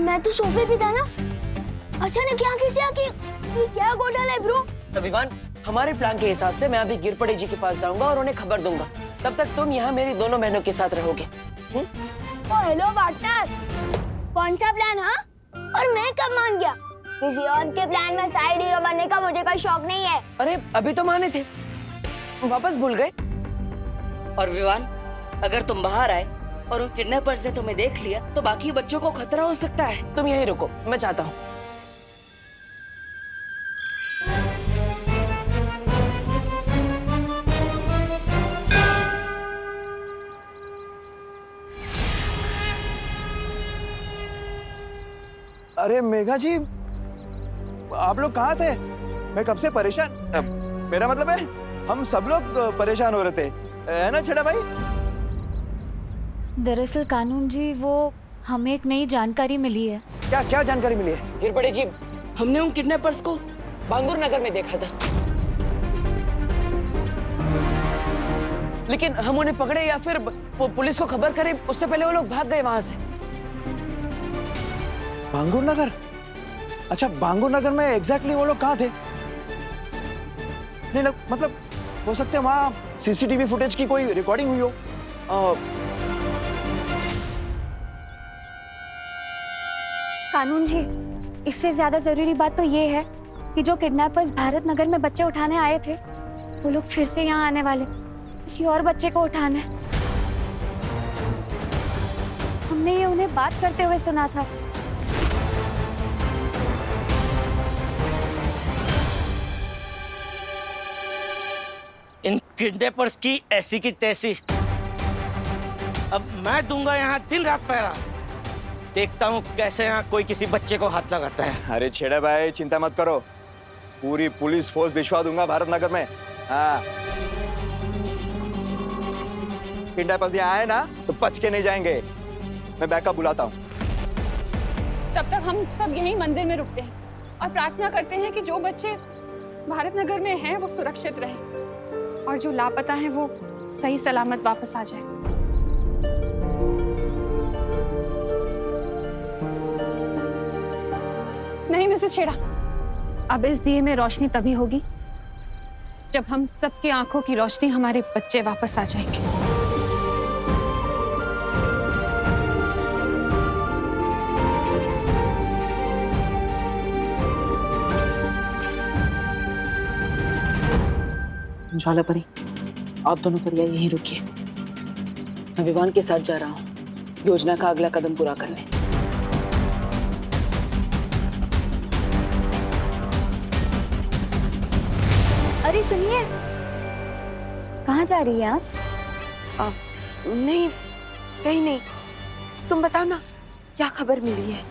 मैं तो सोफे पे था ना, अचानक यहाँ कैसे आके? ये क्या घोटाला है ब्रो? विवान, हमारे प्लान के हिसाब से मैं अभी गिरपड़े जी के पास जाऊंगा और उन्हें खबर दूंगा। तब तक तुम यहाँ मेरी दोनों बहनों के साथ रहोगे। ओ हेलो पार्टनर, कौन सा प्लान? हाँ, और मैं कब मान गया? किसी और के प्लान में साइड हीरो बनने का मुझे कोई शौक नहीं है। अरे अभी तो माने थे, वापस भूल गए। और विवान, अगर तुम बाहर आए और उन किडनैपर्स ने तुम्हें देख लिया तो बाकी बच्चों को खतरा हो सकता है। तुम यहीं रुको, मैं चाहता हूँ। अरे मेघा जी, आप लोग कहाँ थे? मैं कब से परेशान, मेरा मतलब है हम सब लोग परेशान हो रहे थे, है ना छेड़ा भाई? दरअसल कानून जी, वो हमें एक नई जानकारी मिली है। क्या क्या जानकारी मिली है? गिरपड़े जी, हमने उन किडनैपर्स को बांगुर नगर में देखा था, लेकिन हम उन्हें पकड़े या फिर पुलिस को खबर करें उससे पहले वो लोग भाग गए वहां से। बांगुर नगर? अच्छा, बांगुर नगर में एग्जैक्टली वो लोग कहाँ थे? नहीं मतलब हो सकते हैं वहाँ सीसीटीवी फुटेज की कोई रिकॉर्डिंग हुई हो। कानून जी, इससे ज्यादा जरूरी बात तो ये है कि जो किडनैपर्स भारत नगर में बच्चे उठाने आए थे, वो लोग फिर से यहाँ आने वाले, किसी और बच्चे को उठाने। हमने ये उन्हें बात करते हुए सुना था। इन किडनैपर्स की ऐसी की तैसी। अब मैं दूंगा यहाँ दिन रात पहरा, देखता हूँ कैसे यहाँ कोई किसी बच्चे को हाथ लगाता है। अरे छेड़ा भाई, चिंता मत करो, पूरी पुलिस फोर्स भिजवा दूंगा भारत नगर में। हाँ, किडनैपर्स यहाँ आए ना तो बच के नहीं जाएंगे। मैं बैकअप बुलाता हूँ। तब तक हम सब यहीं मंदिर में रुकते हैं और प्रार्थना करते हैं कि जो बच्चे भारत नगर में हैं वो सुरक्षित रहें और जो लापता हैं वो सही सलामत वापस आ जाए। नहीं मिसेस छेड़ा, अब इस दिए में रोशनी तभी होगी जब हम सबकी आंखों की रोशनी हमारे बच्चे वापस आ जाएंगे। ज्वाला परी, आप दोनों परिया यहीं रुकिए, मैं विवान के साथ जा रहा हूँ योजना का अगला कदम पूरा करने। अरे सुनिए, कहाँ जा रही है आप? नहीं, कहीं नहीं। तुम बताओ ना, क्या खबर मिली है?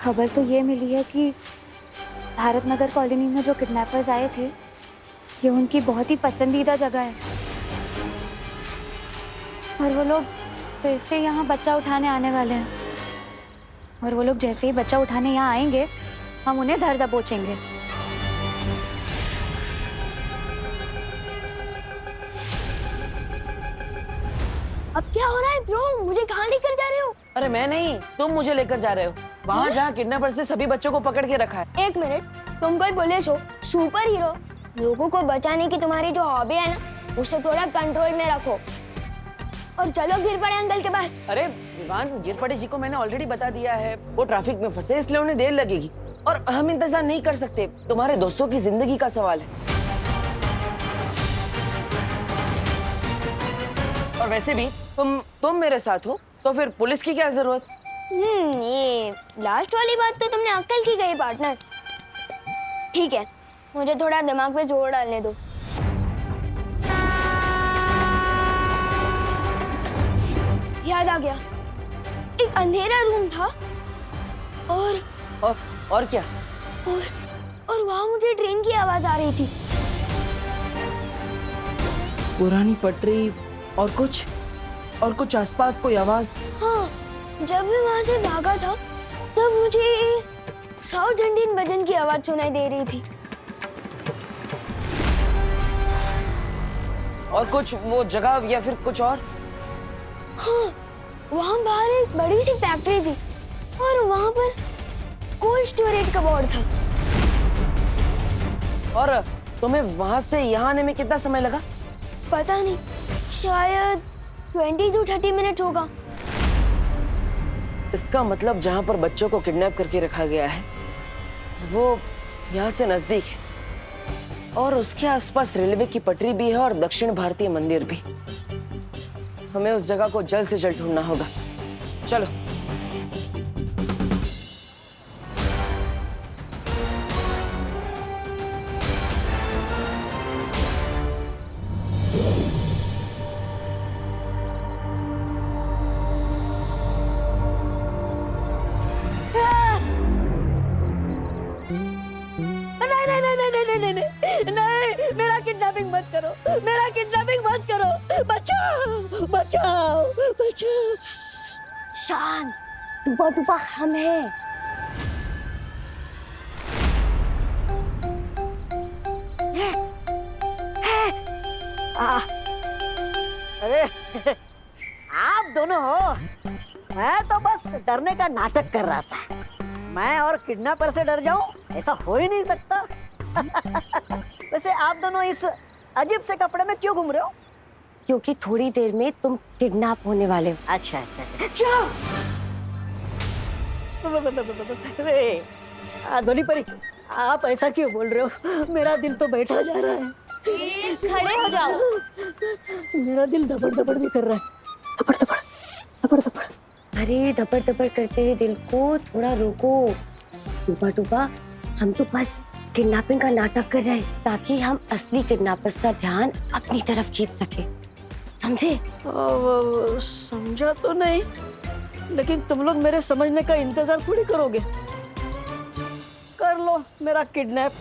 खबर तो ये मिली है कि भारत नगर कॉलोनी में जो किडनैपर्स आए थे, ये उनकी बहुत ही पसंदीदा जगह है और वो लोग फिर से यहाँ बच्चा उठाने आने वाले हैं। और वो लोग जैसे ही बच्चा उठाने यहाँ आएंगे, हम उन्हें धर दबोचेंगे। अब क्या हो रहा है ब्रो? मुझे कहाँ लेकर जा रहे हो? अरे मैं नहीं, तुम मुझे लेकर जा रहे हो वहाँ जहाँ किडनैपर्स ने सभी बच्चों को पकड़ के रखा है। एक मिनट, तुम कोई पुलिस हो, सुपर हीरो? लोगों को बचाने की तुम्हारी जो हॉबी है ना, उसे थोड़ा कंट्रोल में रखो और चलो गिरपड़े अंकल के पास। अरे विवान, गिरपड़े जी को मैंने ऑलरेडी बता दिया है, वो ट्रैफिक में फंसे इसलिए उन्हें देर लगेगी और हम इंतजार नहीं कर सकते। तुम्हारे दोस्तों की जिंदगी का सवाल है। और वैसे भी तुम मेरे साथ हो तो फिर पुलिस की क्या जरूरत? ये लास्ट वाली बात तो तुमने अक्ल की गई पार्टनर। ठीक है, मुझे थोड़ा दिमाग पे जोर डालने दो। याद आ गया, एक अंधेरा रूम था और क्या? और वहां मुझे ट्रेन की आवाज आ रही थी। पुरानी पटरी और कुछ आसपास कोई आवाज। हाँ, जब मैं वहां से भागा था तब मुझे साउथ इंडियन भजन की आवाज सुनाई दे रही थी। और कुछ वो जगह या फिर कुछ और? हाँ, वहाँ बाहर एक बड़ी सी फैक्ट्री थी और वहां पर कोल्ड स्टोरेज का बोर्ड था। और तुम्हें वहां से यहाँ आने में कितना समय लगा? पता नहीं, शायद 20 to 30 मिनट होगा। इसका मतलब जहां पर बच्चों को किडनैप करके रखा गया है वो यहाँ से नजदीक है, और उसके आसपास रेलवे की पटरी भी है और दक्षिण भारतीय मंदिर भी। हमें उस जगह को जल्द से जल्द ढूंढना होगा। चलो। नहीं, मेरा किडनैपिंग मत करो, मेरा किडनैपिंग मत करो, बचाओ बचाओ बचाओ। शांत, टूपा टूपा हम हैं। अरे आप दोनों हो, मैं तो बस डरने का नाटक कर रहा था। मैं और किडनैपर से डर जाऊं, ऐसा हो ही नहीं सकता। वैसे आप दोनों इस अजीब से कपड़े में क्यों घूम रहे हो? क्योंकि थोड़ी देर में तुम किडनैप होने वाले हो। अच्छा अच्छा, क्या? धोनी परी, आप ऐसा क्यों बोल रहे हो? मेरा दिल तो बैठा जा रहा है। खड़े हो जाओ। मेरा दिल धपड़ धपड़ भी कर रहा है, धपड़ धपड़ धपड़ धपड़। अरे धपड़ धपड़ करते हुए दिल को थोड़ा रोको। टूपा टूपा, हम तो बस किडनैपिंग का नाटक कर रहे हैं ताकि हम असली किडनैपर्स का ध्यान अपनी तरफ खींच सके, समझे? समझा तो नहीं, लेकिन तुम लोग मेरे समझने का इंतजार थोड़ी करोगे। कर लो मेरा किडनैप।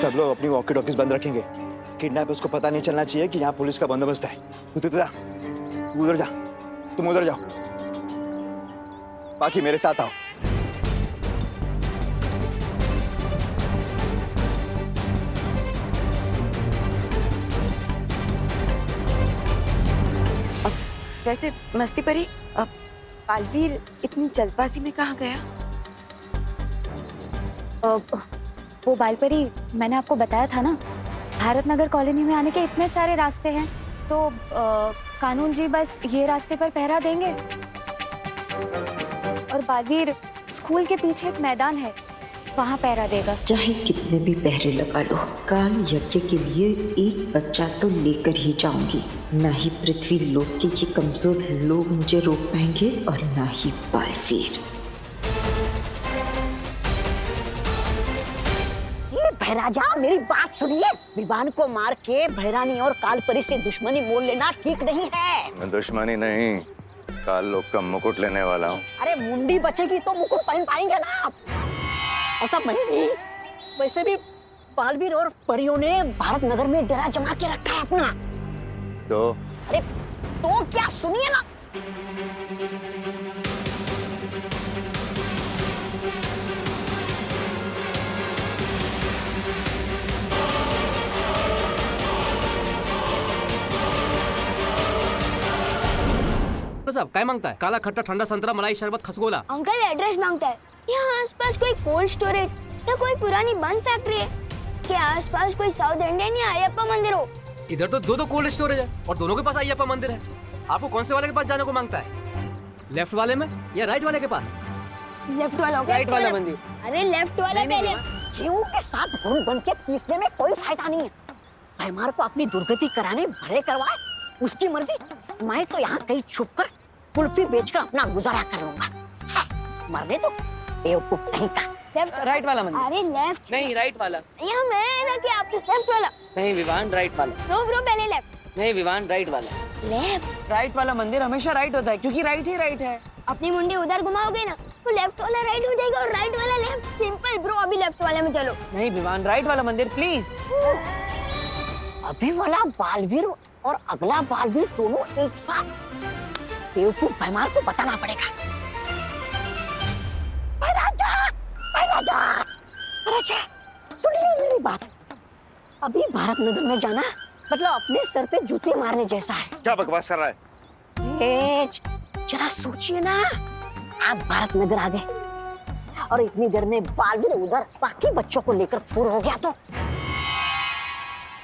सब लोग अपनी वॉकी टॉकीज बंद रखेंगे। किडनैपर्स को पता नहीं चलना चाहिए कि यहाँ पुलिस का बंदोबस्त है। तू जा, तू उधर जा, तुम उधर जाओ, बाकी मेरे साथ आओ। वैसे मस्ती परी, अब बालवीर इतनी जल्दबाजी में कहाँ गया? वो बालपरी, मैंने आपको बताया था ना, भारत नगर कॉलोनी में आने के इतने सारे रास्ते हैं, तो कानून जी बस ये रास्ते पर पहरा देंगे। और बालवीर, स्कूल के पीछे एक मैदान है, वहाँ पहरा देगा। चाहे कितने भी पहरे लगा लो, काल यज्ञ के लिए एक बच्चा तो लेकर ही जाऊंगी। ना ही पृथ्वी लोक के ये कमजोर लोग मुझे रोक पाएंगे और ना ही बालवीर। भैराजा, मेरी बात सुनिए। विवान को मार के भैरानी और कालपरी से दुश्मनी मोल लेना ठीक नहीं है। मैं दुश्मनी नहीं, काल लोग का मुकुट लेने वाला हूँ। अरे मुंडी बचेगी तो मुकुट पहन पाएंगे ना आप। ऐसा नहीं। वैसे भी बालवीर और परियों ने भारत नगर में डेरा जमा के रखा है अपना। तो अरे तो क्या, सुनिए ना। साहब काय मांगता है? काला खट्टा ठंडा संतरा मलाई शरबत खसगोला। अंकल एड्रेस मांगता है। यहाँ आसपास कोई कोल्ड स्टोरेज या कोई पुरानी बंद फैक्ट्री है? क्या आसपास कोई साउथ इंडियन या अयप्पा मंदिर हो? इधर तो दो कोल्ड स्टोरेज है और दोनों के पास अयप्पा मंदिर है। आपको कौन से वाले के पास जाने को मांगता है? लेफ्ट वाले में या राइट वाले के पास? लेफ्ट वाला होगा। राइट वाला मंदिर। अरे लेफ्ट वाला पहले। गेहूं के साथ घुन बन के पीसने में कोई फायदा नहीं है। भैमार को अपनी दुर्गति कराने भले करवाए, उसकी मर्जी। मैं तो यहाँ कहीं छुप कर कुल्फी बेचकर अपना गुजारा कर लूंगा। मरने दो बेवकूफ कहीं का। लेफ्ट, राइट वाला मंदिर। अरे लेफ्ट नहीं, राइट वाला। यहाँ मैं ना कि आपको लेफ्ट वाला। नहीं विवान, राइट वाला। नो ब्रो, पहले लेफ्ट। नहीं विवान, राइट वाला। लेफ्ट। राइट वाला मंदिर हमेशा राइट होता है क्योंकि राइट ही राइट है। अपनी मुंडी उधर घुमाओगे ना तो लेफ्ट वाला राइट हो जाएगा और राइट वाला लेफ्ट। सिंपल ब्रो, अभी लेफ्ट वाले में चलो। नहीं विवान, राइट वाला मंदिर प्लीज। अभी वाला बालवीर और अगला बालवीर दोनों एक साथ? बेवकूफ भैमार को बताना पड़ेगा। राजा, सुनिए मेरी बात। अभी भारत नगर में जाना मतलब अपने सर पे जूते मारने जैसा है। क्या बकवास कर रहा है? जरा सोचिए ना, आप भारत नगर आ गए और इतनी देर में बालवीर उधर बाकी बच्चों को लेकर फुर हो गया तो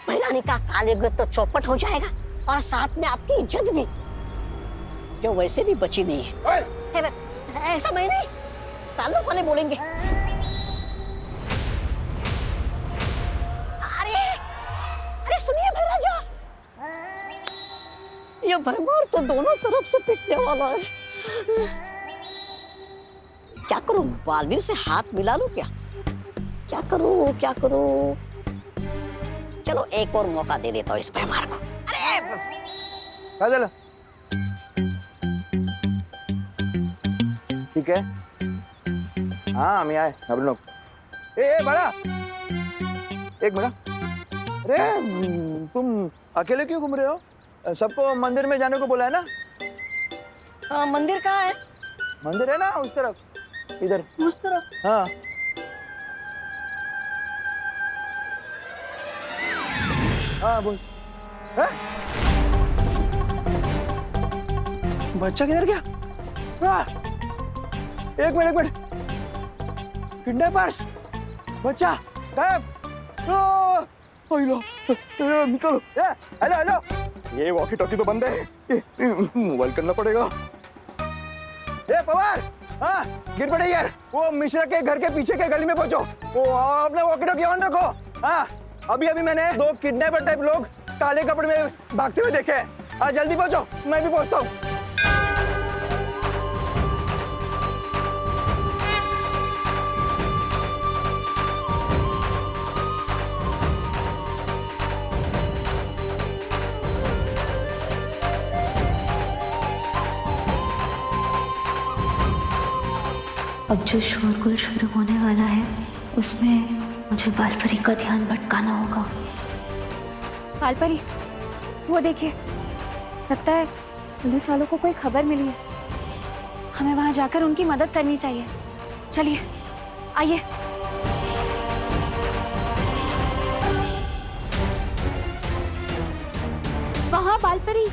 भैरानी का कालेग तो चौपट हो जाएगा और साथ में आपकी इज्जत भी, जो वैसे भी बची नहीं है। ऐसा मैं नहीं, ताल्लुक वाले बोलेंगे। अरे सुनिए भैराजा, ये भैमार तो दोनों तरफ से पिटने वाला है। क्या करूं, बालवीर से हाथ मिला लूं क्या? क्या करूं? चलो एक और मौका दे देता हूँ इस भैमार को। अरे ठीक है, हाँ हम आए हम लोग। ए बड़ा, एक मिनट। अरे तुम अकेले क्यों घूम रहे हो? सबको मंदिर में जाने को बोला है ना? हाँ, मंदिर कहाँ है? मंदिर है ना उस तरफ, इधर उस तरफ। हाँ हाँ बोल। बच्चा किधर गया? एक मिनट, किडनैपर्स, बच्चा गायब। निकलो। हेलो, ये वॉकी टॉकी तो बंद है, मोबाइल करना पड़ेगा। पवार, हाँ गिर पड़े यार। वो मिश्रा के घर के पीछे के गली में पहुंचो। वो अपने वॉकी टॉकी ऑन रखो। हाँ अभी मैंने 2 किडनैपर टाइप लोग काले कपड़े में भागते हुए देखे हैं। हाँ जल्दी पहुंचो, मैं भी पहुंचता हूँ। अब जो शोरगुल शुरू होने वाला है उसमें मुझे बालपरी का ध्यान भटकाना होगा। बालपरी, वो देखिए, लगता है पुलिस वालों को कोई खबर मिली है। हमें वहां जाकर उनकी मदद करनी चाहिए। चलिए, आइए। वहां बालपरी।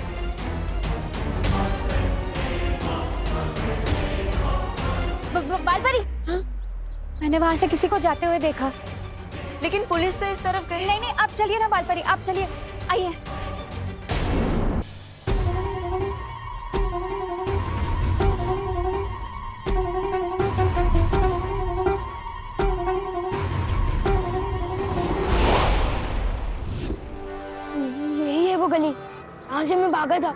बालपरी, मैंने वहां से किसी को जाते हुए देखा। लेकिन पुलिस तो इस तरफ गई। नहीं, आप चलिए ना बालपरी, आप चलिए, आइए। यही है वो गली, यहाँ से मैं भागा था।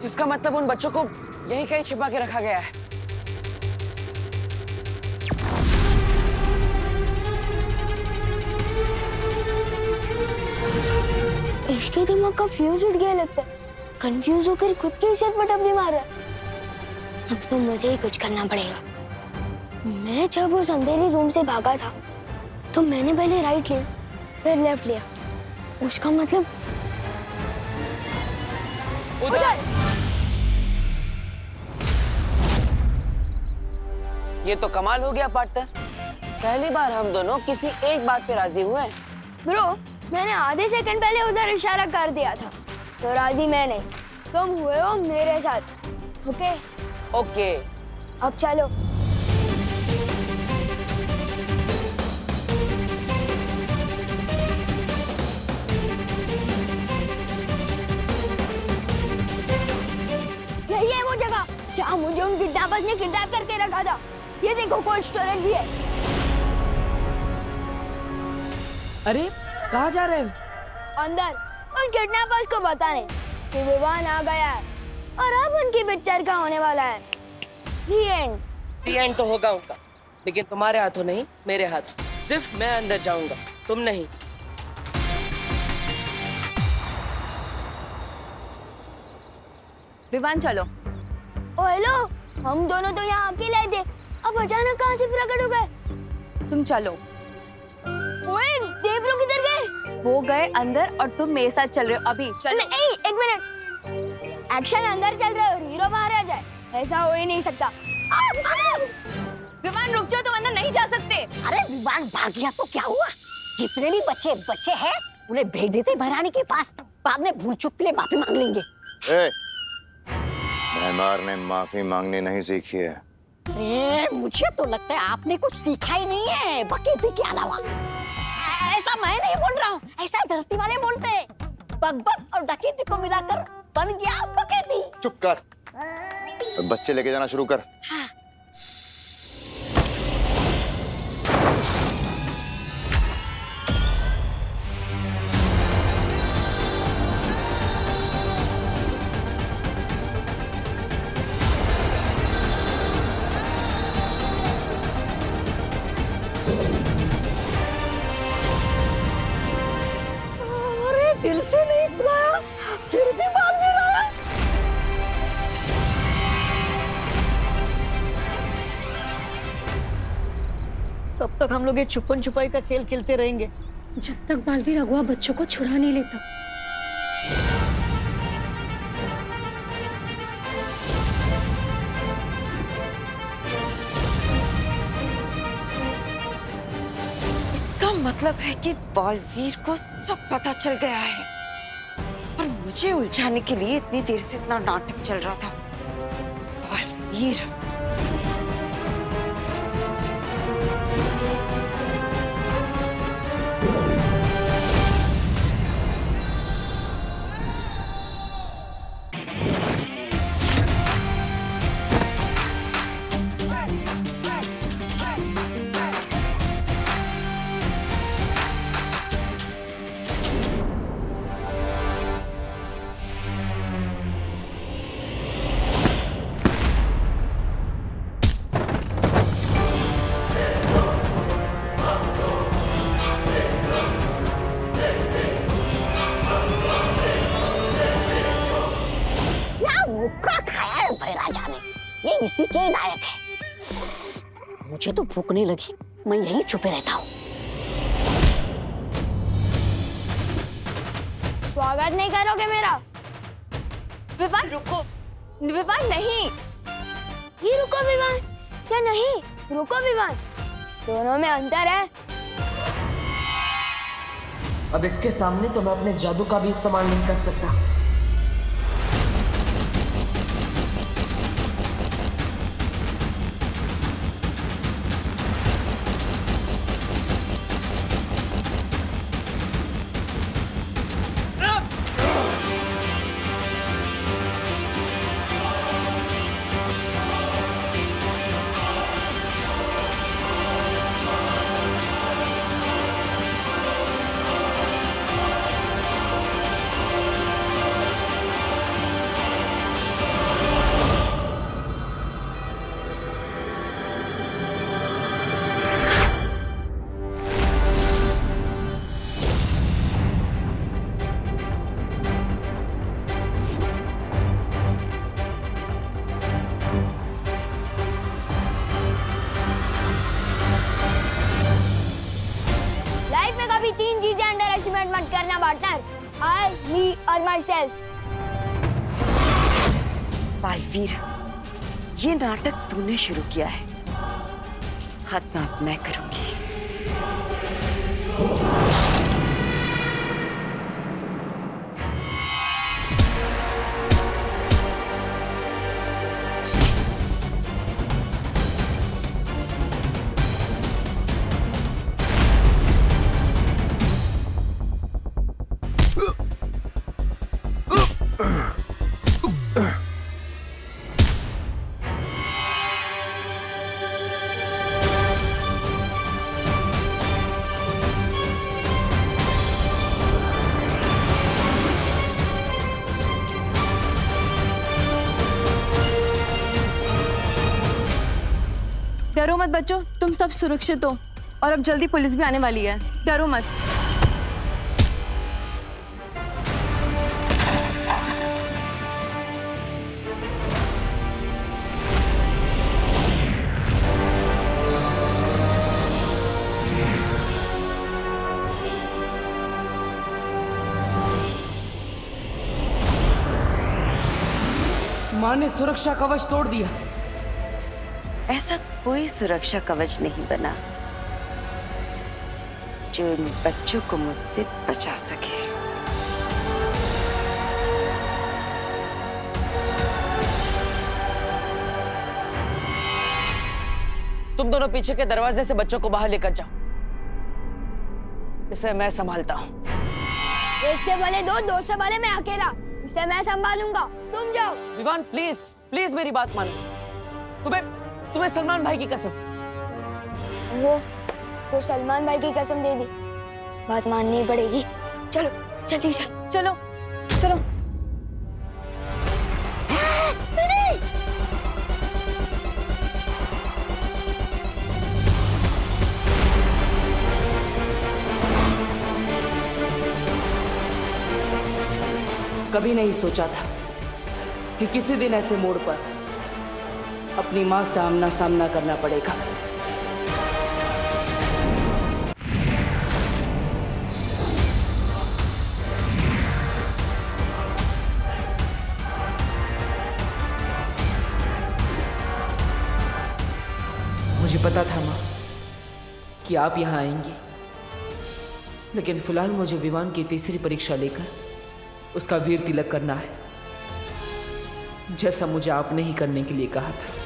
इसका मतलब उन बच्चों को यहीं कहीं छिपा के रखा गया है। इसके दिमाग का फ्यूज उठ गया लगता है। कंफ्यूज होकर खुद के सिर पर टपली मार रहा। अब तो मुझे ही कुछ करना पड़ेगा। मैं जब उस अंधेरी रूम से भागा था तो मैंने पहले राइट लिया, फिर लेफ्ट लिया। उसका मतलब उधर। ये तो कमाल हो गया पार्टनर। पहली बार हम दोनों किसी एक बात पे राजी हुए हैं। ब्रो, मैंने आधे सेकंड पहले उधर इशारा कर दिया था, तो राजी मैं नहीं, तुम हुए हो मेरे साथ। ओके? ओके। अब चलो। यही है वो जगह जहाँ मुझे उन किडनैपर्स ने किडनैप करके रखा था। ये देखो, कोल्ड स्टोरेज भी है। अरे कहाँ जा रहे हो? अंदर उन किडनैपर्स को बताने कि विवान आ गया है और अब उनकी पिक्चर का होने वाला है। The end। The end तो होगा उनका, लेकिन तुम्हारे हाथों नहीं, मेरे हाथों। सिर्फ मैं अंदर जाऊंगा, तुम नहीं। विवान चलो। ओ हेलो, हम दोनों तो यहाँ अकेले थे, अब अचानक कहाँ से प्रकट हो गए? तुम चलो, वो गए अंदर और तुम मेरे साथ चल रहे हो अभी। चलो। नहीं, एक मिनट। एक्शन अंदर चल रहा है और हीरो बाहर आ जाए, ऐसा हो ही नहीं सकता। विवान रुक जाओ, तुम अंदर नहीं जा सकते। अरे विवान भाग गया तो क्या हुआ? जितने भी बच्चे हैं उन्हें भेज देते भरानी के पास, बाद में भूल चूक के लिए माफी मांग लेंगे। मेहमान ने माफी मांगनी नहीं सीखी है। अरे मुझे तो लगता है आपने कुछ सीखा ही नहीं है बकेती के अलावा। ऐसा मैं नहीं बोल रहा हूँ, ऐसा धरती वाले बोलते हैं। बकबक और डकैती को मिलाकर बन गया बकेती। चुप कर, बच्चे लेके जाना शुरू कर। हाँ। दिल से नहीं बुलाया, फिर भी भाग नहीं रहा। तब तक हम लोग ये छुपन छुपाई का खेल खेलते रहेंगे जब तक बालवीर अगुआ बच्चों को छुड़ा नहीं लेता। इसका मतलब है कि बालवीर को सब पता चल गया है और मुझे उलझाने के लिए इतनी देर से इतना नाटक चल रहा था। बालवीर ये इसी के लायक है। मुझे तो भूख नहीं लगी, मैं यहीं छुपे रहता हूँ। स्वागत नहीं करोगे मेरा? विवान रुको, विवान नहीं। ये रुको विवान, क्या नहीं? रुको विवान, दोनों में अंतर है। अब इसके सामने तो मैं अपने जादू का भी इस्तेमाल नहीं कर सकता। तीन चीजें अंडर एस्टिमेट मत करना पार्टनर, आई, मी और माई सेल्फ। बालवीर, ये नाटक तूने शुरू किया है, खत्म अब मैं करूंगी। डरो मत बच्चों, तुम सब सुरक्षित हो और अब जल्दी पुलिस भी आने वाली है, डरो मत। माँ ने सुरक्षा कवच तोड़ दिया। ऐसा कोई सुरक्षा कवच नहीं बना जो इन बच्चों को मुझसे बचा सके। तुम दोनों पीछे के दरवाजे से बच्चों को बाहर लेकर जाओ, इसे मैं संभालता हूँ। एक से भले दो, दो से भले मैं अकेला, इसे मैं संभालूंगा, तुम जाओ। विवान प्लीज प्लीज मेरी बात मानो। तुम्हें सलमान भाई की कसम। वो तो सलमान भाई की कसम दे दी, बात माननी पड़ेगी। चलो जल्दी चलो। चलो चलो। कभी नहीं सोचा था कि किसी दिन ऐसे मोड़ पर अपनी मां से आमना सामना करना पड़ेगा। मुझे पता था मां कि आप यहां आएंगी, लेकिन फिलहाल मुझे विवान की तीसरी परीक्षा लेकर उसका वीर तिलक करना है, जैसा मुझे आपने ही करने के लिए कहा था।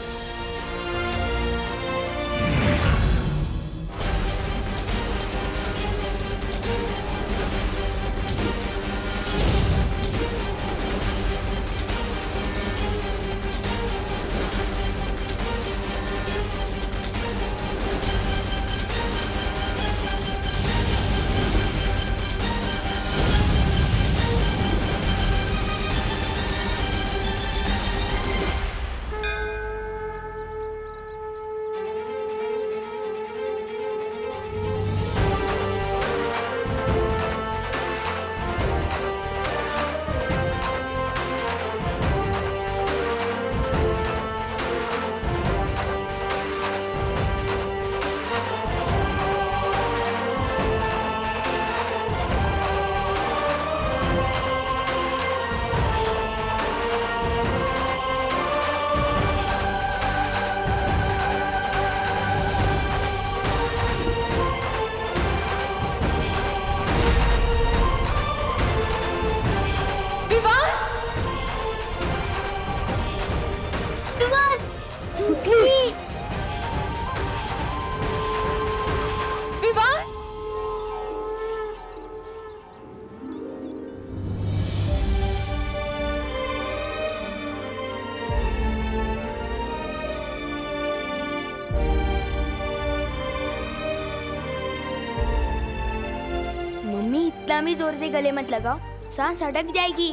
इतना भी जोर से गले मत लगाओ, सांस अटक जाएगी।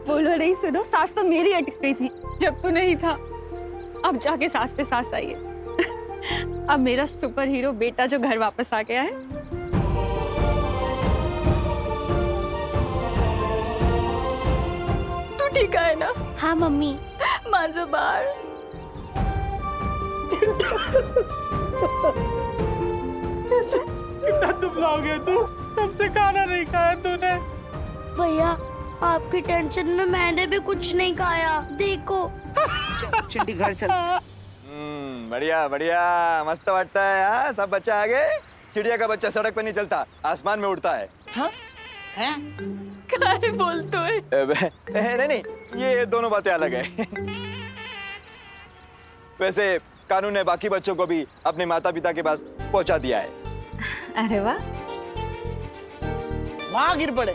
बोलो नहीं, सुनो, सांस तो मेरी अटक गई थी जब तू नहीं था। अब जाके सांस पे सांस आई है। अब मेरा सुपर हीरो बेटा जो घर वापस आ गया है। तू ठीक है ना? हाँ मम्मी। मांझो बाहर। कितना दुबला हो गया तू, तब से खाना नहीं खाया तूने। भैया आपकी टेंशन में मैंने भी कुछ नहीं खाया, देखो। चिंटी घर चल। बढ़िया बढ़िया, मस्त वाटता है। हाँ, सब बच्चे आ गए। चिड़िया का बच्चा सड़क पे नहीं चलता, आसमान में उड़ता है। हाँ? क्या बोलते हो? नहीं, ये दोनों बातें अलग है। वैसे कानून ने बाकी बच्चों को भी अपने माता पिता के पास पहुंचा दिया है। अरे वाह, वहाँ गिर पड़े।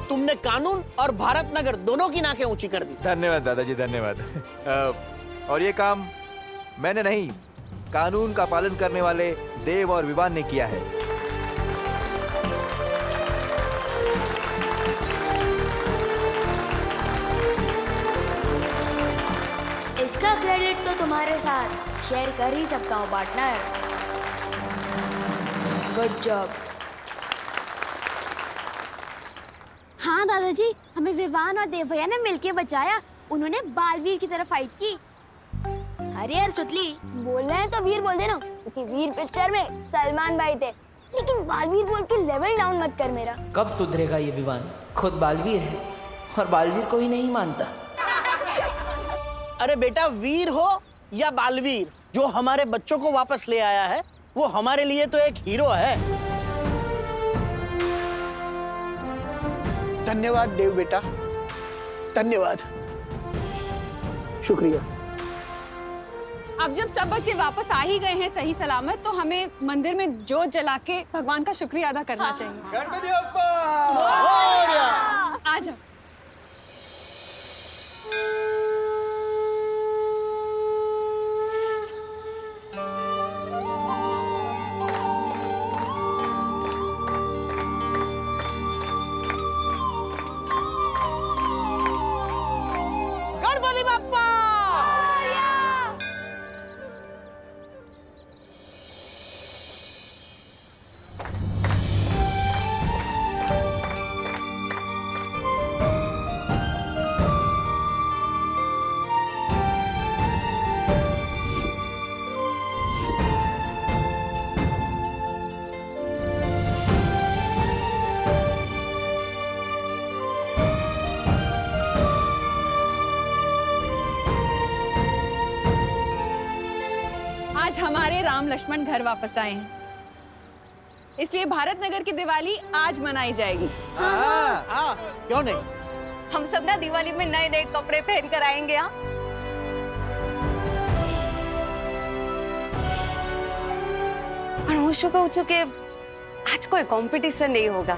तुमने कानून और भारत नगर दोनों की नाकें ऊंची कर दी। धन्यवाद दादाजी, धन्यवाद। और ये काम मैंने नहीं, कानून का पालन करने वाले देव और विवान ने किया है। इसका क्रेडिट तो तुम्हारे साथ शेयर कर ही सकता हूँ पार्टनर। Good job. हाँ दादाजी, हमें विवान और देव भैया ने मिलके बचाया। उन्होंने बालवीर की तरफ फाइट की। अरे यार सुतली, बोल रहे हैं तो वीर बोल देना, क्योंकि वीर पिक्चर में सलमान भाई थे। लेकिन बालवीर बोल के लेवल डाउन मत कर मेरा। कब सुधरेगा ये विवान? खुद बालवीर है और बालवीर को ही नहीं मानता। अरे बेटा, वीर हो या बालवीर, जो हमारे बच्चों को वापस ले आया है वो हमारे लिए तो एक हीरो है। धन्यवाद देव बेटा, धन्यवाद। शुक्रिया। अब जब सब बच्चे वापस आ ही गए हैं सही सलामत, तो हमें मंदिर में जोत जला के भगवान का शुक्रिया अदा करना चाहिए। गणपति बप्पा! आ जाओ। गणपति बप्पा! आज हमारे राम लक्ष्मण घर वापस आए हैं, इसलिए भारत नगर की दिवाली आज मनाई जाएगी। हाँ, क्यों नहीं? हम सब ना दिवाली में नए नए कपड़े पहन कर आएंगे। हाँ, अनुष्का को चुके आज कोई कंपटीशन नहीं होगा,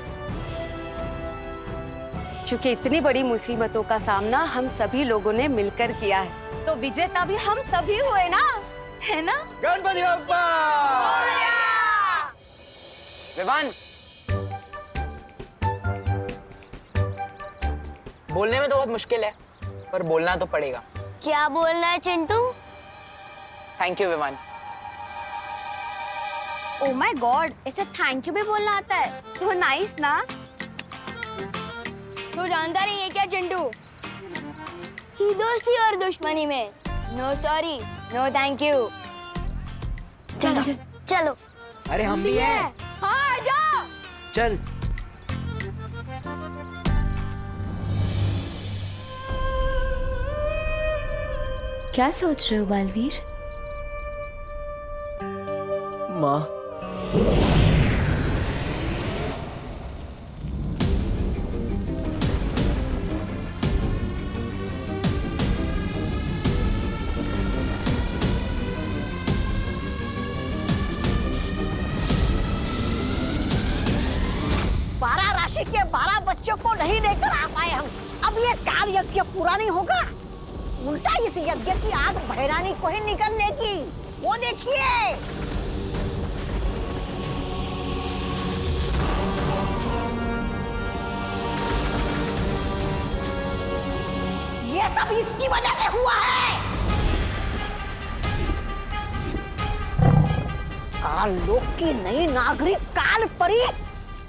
क्योंकि इतनी बड़ी मुसीबतों का सामना हम सभी लोगों ने मिलकर किया है, तो विजेता भी हम सभी हुए ना, है ना? गणपति बप्पा! विवान, बोलने में तो बहुत मुश्किल है, पर बोलना तो पड़ेगा। क्या बोलना है Chintu? Thank you Vivaan. Oh my god, ऐसे थैंक यू भी बोलना आता है? सो नाइस ना? तू जानता नहीं है क्या चिंटू कि दोस्ती और दुश्मनी में no sorry no thank you. चलो चलो। अरे हम भी हैं। हाँ जाओ। चल। क्या सोच रहे हो बालवीर? माँ, के 12 बच्चों को नहीं लेकर आ पाए हम। अब ये काल यज्ञ पूरा नहीं होगा, उल्टा इस यज्ञ की आग भैरानी को ही निकलने की। वो देखिए, ये सब इसकी वजह से हुआ है। काल लोक की नई नागरिक काल परी।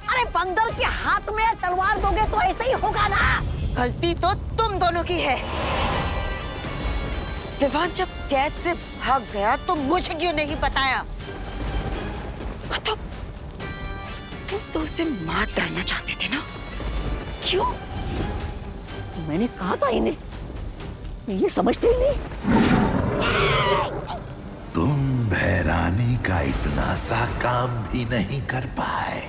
अरे बंदर के हाथ में तलवार दोगे तो ऐसे ही होगा ना। गलती तो तुम दोनों की है। विवान जब कैद से भाग गया तो मुझे क्यों नहीं बताया? मतलब तुम तो उसे मार डालना चाहते थे ना? क्यों? मैंने कहा था इन्हें, ये समझते ही नहीं। तुम भैरानी का इतना सा काम भी नहीं कर पाए।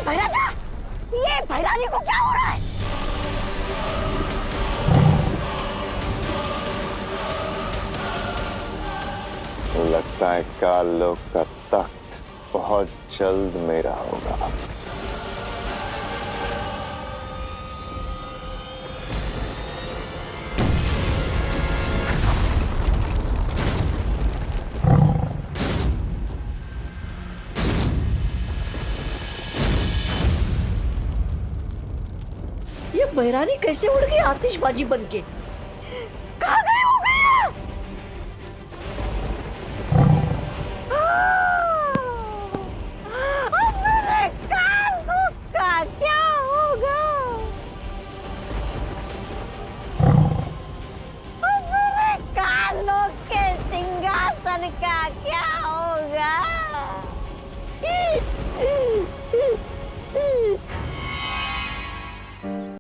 भैराजा, ये भैरानी को क्या हो रहा है? लगता है काल लोक का तख्त बहुत जल्द मेरा होगा। ये भैरानी कैसे उड़ गई आतिशबाजी बनके?